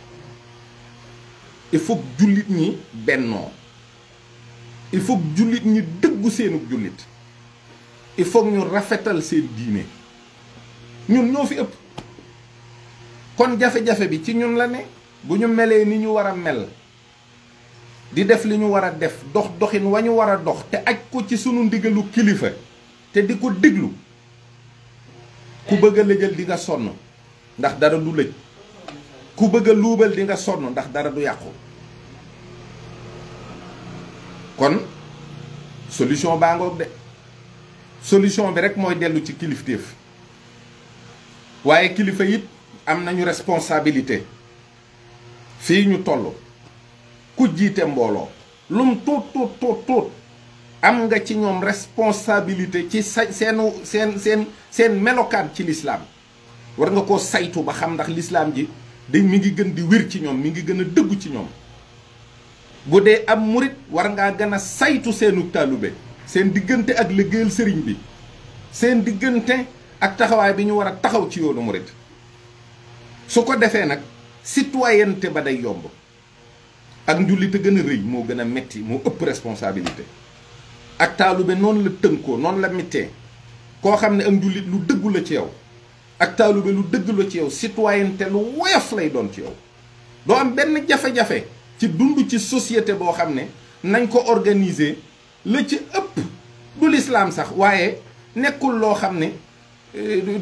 il faut que jullit ñi bennoo il faut que jullit ñi dëggu seenug jullit il faut que ñu rafetal seen diine ñun ñoo fi ëpp kon jafe-jafe bi ci ñun la ne bu ñu melee ni ñu war a mel di def li ñu war a def dox doxin wa ñu war a dox te aj ko ci sunu ndigalu kilifa te di ko déglu ku bëgg a lëjal di nga sonn ndax dara du lëj ku bëgg a luubal di nga sonn ndax dara du yàqu kon solution baa ngoog de solution bi rek mooy dellu ci kilifteef waaye kilifa it am nañu responsabilité fii ñu toll ku jiite mbooloo lum tuut am nga ci ñoom responsabilité ci seen melokaan ci lislaam war nga koo saytu ba xam ndax lislaam ji mi ngi gën di wér ci ñoom mi ngi gën a dëggu ci ñoom bu dee am murit war ngaa gën a saytu seenu taalube seen diggante ak liggéeyal sëriñ bi seen diggante ak taxawaay bi ñu war a taxaw ci yoonu murit su ko defee nag citoyenneté ba day yomb ak njullite gën a rëy moo gën a metti moo ëpp responsabilité ak taalube noonu la tënkoo noonu la mittee koo xam ne ak njullit lu dëggu la ci yow ak taalube lu dëgg la ci yow citoyenneté lu woyof lay doon ci yow doo am benn jafe-jafe ci dund ci société boo xam ne nañ ko organiser la ci ëpp du lislaam sax waaye nekkul loo xam ne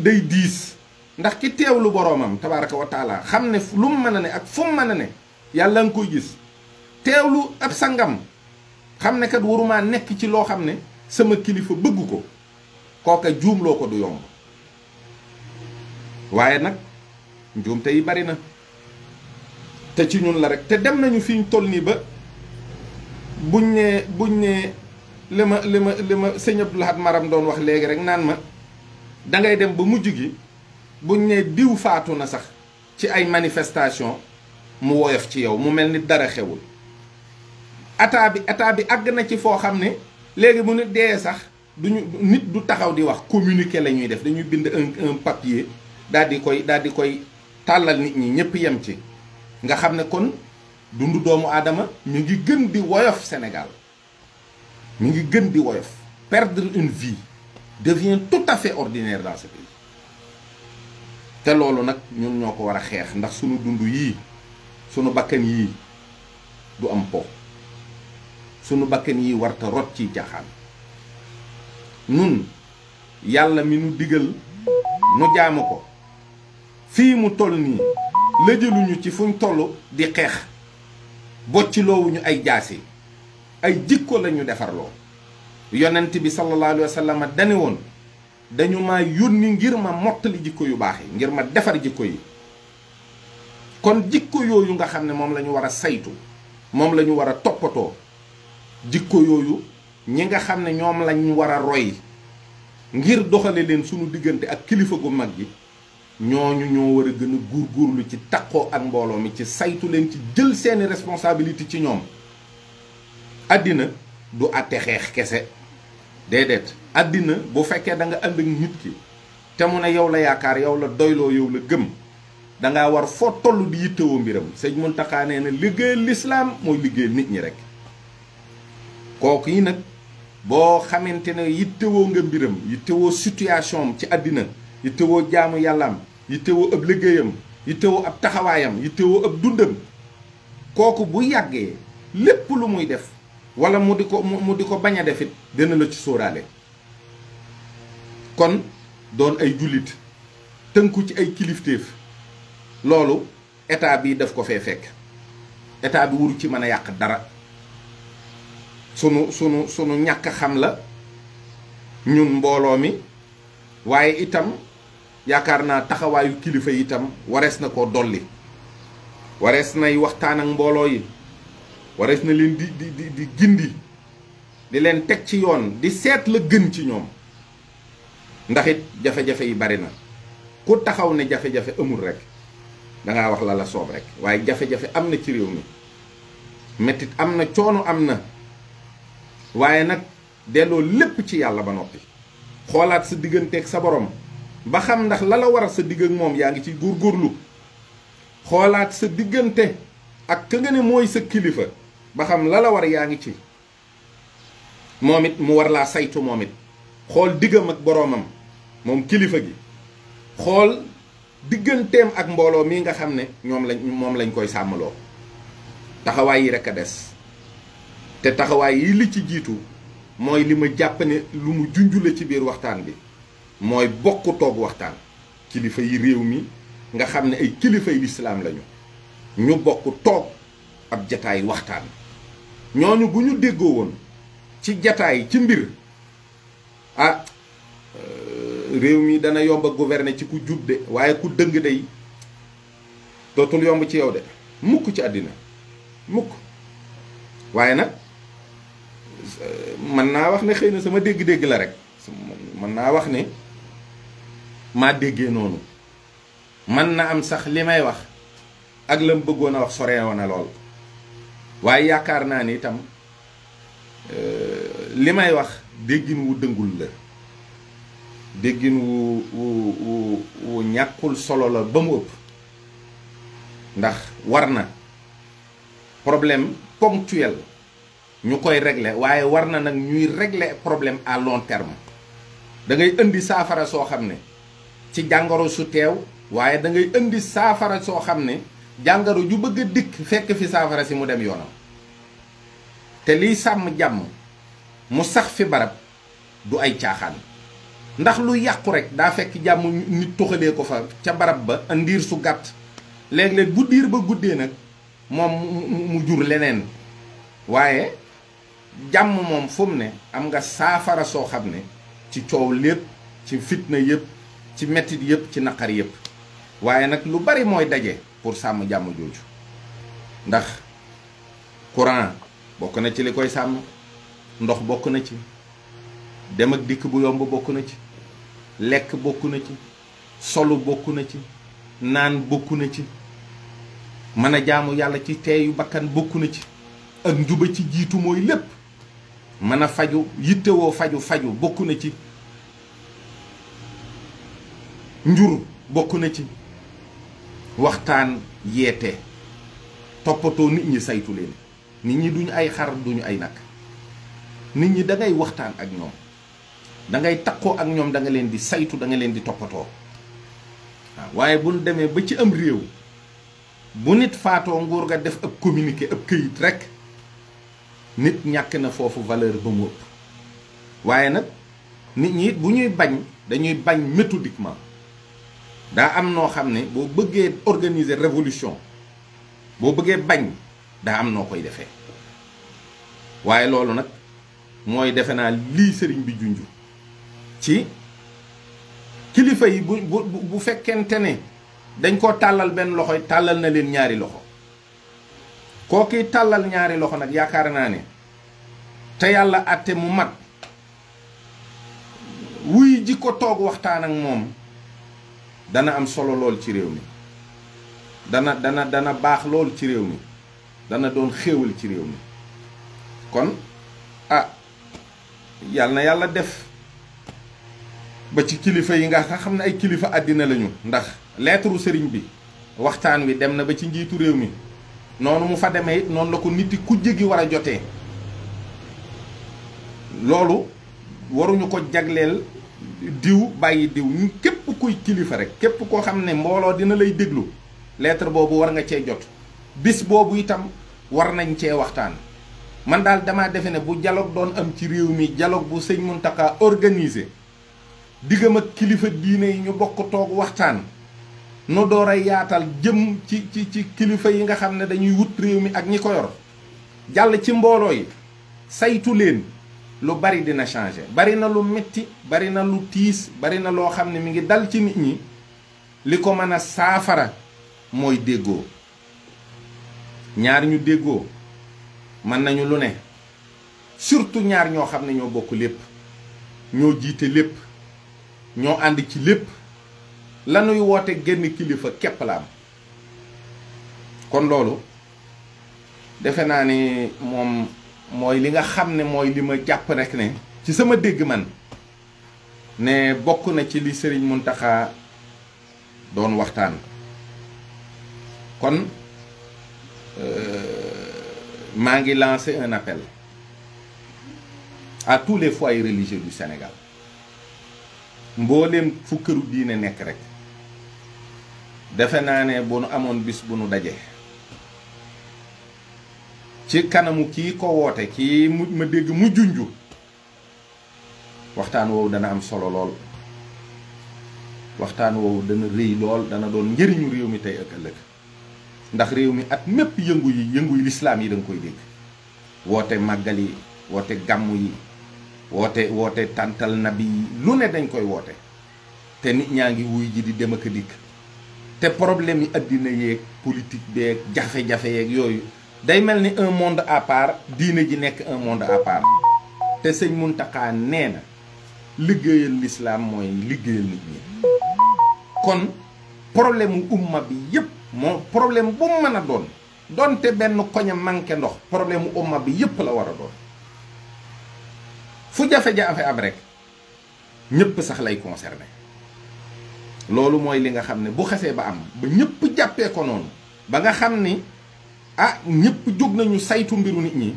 day diis ndax ki teewlu boroomam tabaaraka wa taala xam ne lu mu mën a ne ak fu mu mën a ne yàlla nga koy gis teewlu ab sangam xam ne kat waruma nekk ci loo xam ne sama kilifa bëgg ko kooka juumloo ko du yomb waaye nag njuumte yi bari na te ci ñun la rek te dem nañu fi ñu toll nii ba buñ ne li ma sëñ Abdou Lahad Maram doon wax léegi rek naan ma dangay dem ba mujj gi buñ ne diw faatu na sax ci ay manifestation mu woyof ci yow mu mel ni dara xewul. état bi àgg na ci foo xam ne léegi mu nit dee sax nit du taxaw di wax communiqué la ñuy def, dañuy bind un papier daal di koy tàllal nit ñi ñëpp yem ci. nga xam ne kon dundu doomu aadama mi ngi gën di woyof Sénégal, mi ngi gën di woyof. Perdre une vie devient tout à fait ordinaire dans ce pays. te loolu nag ñun ñoo ko war a xeex, ndax sunu dund yii sunu bakkan yii du am po, sunu bakkan yii warta rot ci jaaxaan. nun yàlla mi nu digal nu jaamu ko fii mu toll nii lëjëluñu ci fuñ toll di xeex, bocciloowuñu ay jaasi, ay jikko lañu defarloo. yonent bi sallallahu alayhi wa sallam dani woon dañu ma yónni ngir ma mottali jikko yu baax yi, ngir ma defar jikko yi. kon jikko yooyu nga xam ne moom la ñu war a saytu, moom la ñu war a toppatoo, jikko yooyu ñi nga xam ne ñoom lañ war a roy ngir doxale leen sunu diggante ak kilifa gu mag gi, ñooñu ñoo war a gën a góorgóorlu ci taqoo ak mbooloo mi, ci saytu leen, ci jël seeni responsabilité ci ñoom. àddina du àtte xeex kese, déedéet. àddina bu fekkee da nga ànd ak nit ki te mu ne yow la yaakaar, yow la doyloo, yow la gëm, dangaa war foo toll di yittewoo mbiram. sëñ Muntaxa nee na liggéeyal lislaam mooy liggéeyal nit ñi rek. kooku yi nag boo xamante ne yittewoo nga mbiram, yittewoo situation am ci àddina, yittewoo jaamu yàllaam, yittewoo ab liggéeyam, yittewoo ab taxawaayam, yittewoo ab dundam, kooku bu yàggee lépp lu muy def wala mu di ko bañ a defit dina la ci sóoraale. kon doon ay jullit tënku ci ay kilifteef, loolu état bi daf ko fee fekk. état bi wuru ci mën a yàq dara. sunu ñàkk xam la ñun mbooloo mi, waaye itam yaakaar naa taxawaayu kilifa yi itam warees na koo dolli. warees nay waxtaan ak mbooloo yi, warees na leen di gindi, di leen teg ci yoon, di seet la gën ci ñoom. ndax it jafe-jafe yi bari na. ku taxaw ne jafe-jafe amul rek dangaa wax la soob rek, waaye jafe-jafe am na ci réew mi, mettit am na, coono am na. waaye nag delloo lépp ci yàlla ba noppi, xoolaat sa digganteeg sa borom ba xam ndax la war a sa digg ak moom yaa ngi ci góorgóorlu. xoolaat sa diggante ak ka nga ne mooy sa kilifa ba xam la war yaa ngi ci. moom it mu war laa saytu, moom it xool diggam ak boroomam, moom kilifa gi xool digganteem ak mbooloo mii nga xam ne moom lañ koy sàmmaloo. taxawaay yi rek a des, te taxawaay yi li ci jiitu mooy li ma jàpp ne lu mu junjule ci biir waxtaan bi, mooy bokk toog waxtaan. kilifa yi réew mi nga xam ne ay kilifay lislaam lañu, ñu bokk toog ab jataay waxtaan. ñooñu bu ñu déggoo woon ci jataay ci mbir, réew mi dana yomb a gouverner ci ku jub de, waaye ku dëng day dootul yomb ci yow de mukk ci àddina mukk. waaye nag mën naa wax ne xëy na sama dégg-dégg la rek, mën naa wax ne maa déggee noonu. mën na am sax li may wax ak la mu bëggoon a wax soreewoon na lool, waaye yaakaar naa ni itam li may wax déggin wu dëngul la, déggin wu ñàkkul solo la ba mu ëpp. ndax war na problème ponctuel ñu koy régler, waaye war na nag ñuy régler problème à long terme. da ngay indi saafara soo xam ne ci jàngoro su teew, waaye da ngay indi saafara soo xam ne jàngoro ju bëgg a dikk fekk fi saafara si mu dem yoonam. te liy sàmm jàmm mu sax fi barab du ay caaxaan, ndax lu yàqu rek daa fekk jàmm nit tuxalee ko fa ca barab ba ndiir su gàtt. léeg-léeg bu diir ba guddee nag moom mu jur leneen, waaye jàmm moom fu mu ne am nga saafara soo xam ne ci coow lépp, ci fitna yëpp, ci mettit yëpp, ci naqar yëpp. waaye nag lu bari mooy daje pour sàmm jàmm jooju. ndax courant bokk na ci li koy sàmm, ndox bokk na ci, dem ak dikk bu yomb bokk na ci, lekk bokk na ci, solu bokk na ci, naan bokk na ci, mën a jaamu yàlla ci teeyu bakkan bokk na ci, ak njuba ci jiitu mooy lépp, mën a faju yittewoo faju bokk na ci, njur bokk na ci, waxtaan yeete, toppatoo nit ñi saytu leen. nit ñi duñu ay xar duñu ay nag, nit ñi da ngay waxtaan ak ñoom, da ngay takkoo ak ñoom, da nga leen di saytu, da nga leen di toppatoo. waaw waaye bu ñu demee ba ci am réew bu nit faatoo nguur ga def ab communiqué ab këyit rek, nit ñàkk na foofu valeur ba mu ëpp. waaye nag nit ñi bu ñuy bañ dañuy bañ méthodiquement. daa am noo xam ne boo bëggee organiser révolution, boo bëggee bañ daa am noo koy defee. waaye loolu nag mooy defe naa lii sëriñ bi junju ci kilifa yi bu fekkente ne dañ koo tàllal benn loxo tàllal na leen ñaari loxo. kooki tàllal ñaari loxo nag yaakaar naa ne te yàlla àtte mu mat wuy ji ko toog waxtaan ak moom dana am solo lool ci réew mi, dana baax lool ci réew mi, dana doon xéewal ci réew mi. kon yàlla na yàlla def ba ci kilifa yi nga xam ne ay kilifa àddina lañu, ndax lettre sëriñ bi waxtaan wi dem na ba ci njiitu réew mi. noonu mu fa demee it noonu la ko nit ku jéggi war a jotee. loolu waruñu ko jagleel diw bàyyi diw, ñu képp kuy kilifa rek, képp koo xam ne mbooloo dina lay déglu, lettre boobu war nga cee jot. bis boobu itam war nañ cee waxtaan. man daal damaa defe ne bu dialogue doon am ci réew mi, dialogue bu sëñ Mountakha organisé diggam ak kilifa diine yi ñu bokk toog waxtaan, nu door a yaatal jëm ci kilifa yi nga xam ne dañuy wut réew mi ak ñi ko yor, jàll ci mbooloo yi saytu leen, lu bari dina changé. bari na lu metti, bari na lu tiis, bari na loo xam ne mi ngi dal ci nit ñi. li ko mën a saafara mooy déggoo. ñaar ñu déggoo mën nañu lu ne, surtout ñaar ñoo xam ne ñoo bokk lépp, ñoo jiite lépp, ñoo ànd ci lépp, lanuy woote genn kilifa képp la am. kon loolu defe naa ni moom mooy li nga xam ne mooy li ma jàpp rek ne ci sama dégg man ne bokk na ci li Serigne Mountakha doon waxtaan. kon maa ngi lancé un appel à tous les foyers religieux du Sénégal. mbooleem fu këru diine nekk rek defe naa ne bu nu amoon bis bu nu daje ci kanamu kii ko woote, kii ma dégg mu junju, waxtaan woowu dana am solo lool. waxtaan woowu dana rëy lool, dana doon njëriñu réew mi tey ak ëllëg. ndax réew mi at mépp yëngu lislaam yi da nga koy dégg. woote màggal yi, woote gàmmu yi, woote tàntal nabi yi, lu ne dañ koy woote. te nit ñaa ngi wuy ji di dem ak a dikk. te problème yi addina yeeg politique beeg jafe-jafe yeeg yooyu day mel ni un monde à part, diine ji nekk un monde à part. te sëñ Mountakha nee na liggéeyal lislaam mooy liggéeyal nit ñi. kon problème mu umma bi yépp, moo problème bu mu mën a doon, donte benn koña manqué ndox, problème mu umma bi yépp la war a doon. fu jafe-jafe am rek ñëpp sax lay concerné. loolu mooy li nga xam ne bu xesee ba am ba ñëpp jàppee ko noonu, ba nga xam ni ñëpp jóg nañu saytu mbiru nit ñi,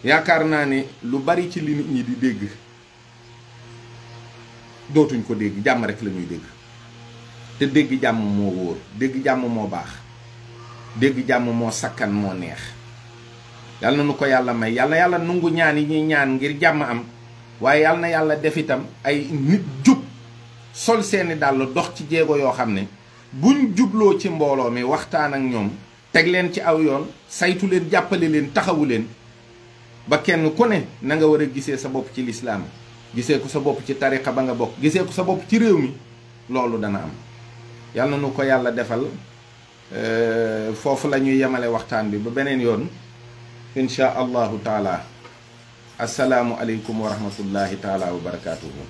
yaakaar naa ne lu bari ci li nit ñi di dégg dootuñ ko dégg, jàmm rek la ñuy dégg. te dégg jàmm moo wóor, dégg jàmm moo baax, dégg jàmm moo sakkan moo neex. yàlla na nu ko yàlla may, yàlla nungu ñaan yi ñuy ñaan ngir jàmm am. waaye yàlla na yàlla def itam ay nit jub sol seeni dàll dox ci jéego yoo xam ne buñ jubloo ci mbooloo mi waxtaan ak ñoom, teg leen ci aw yoon, saytu leen, jàppale leen, taxawu leen, ba kenn ku ne na nga war a gisee sa bopp ci lislaam, gisee ko sa bopp ci tariqa ba nga bokk, gisee ko sa bopp ci réew mi. loolu dana am. yàlla na nu ko yàlla defal. foofu la ñuy yemale waxtaan bi ba beneen yoon insha allahu taala. asalaamu aleykum wa rahmatullahi taala wa barakatuhu.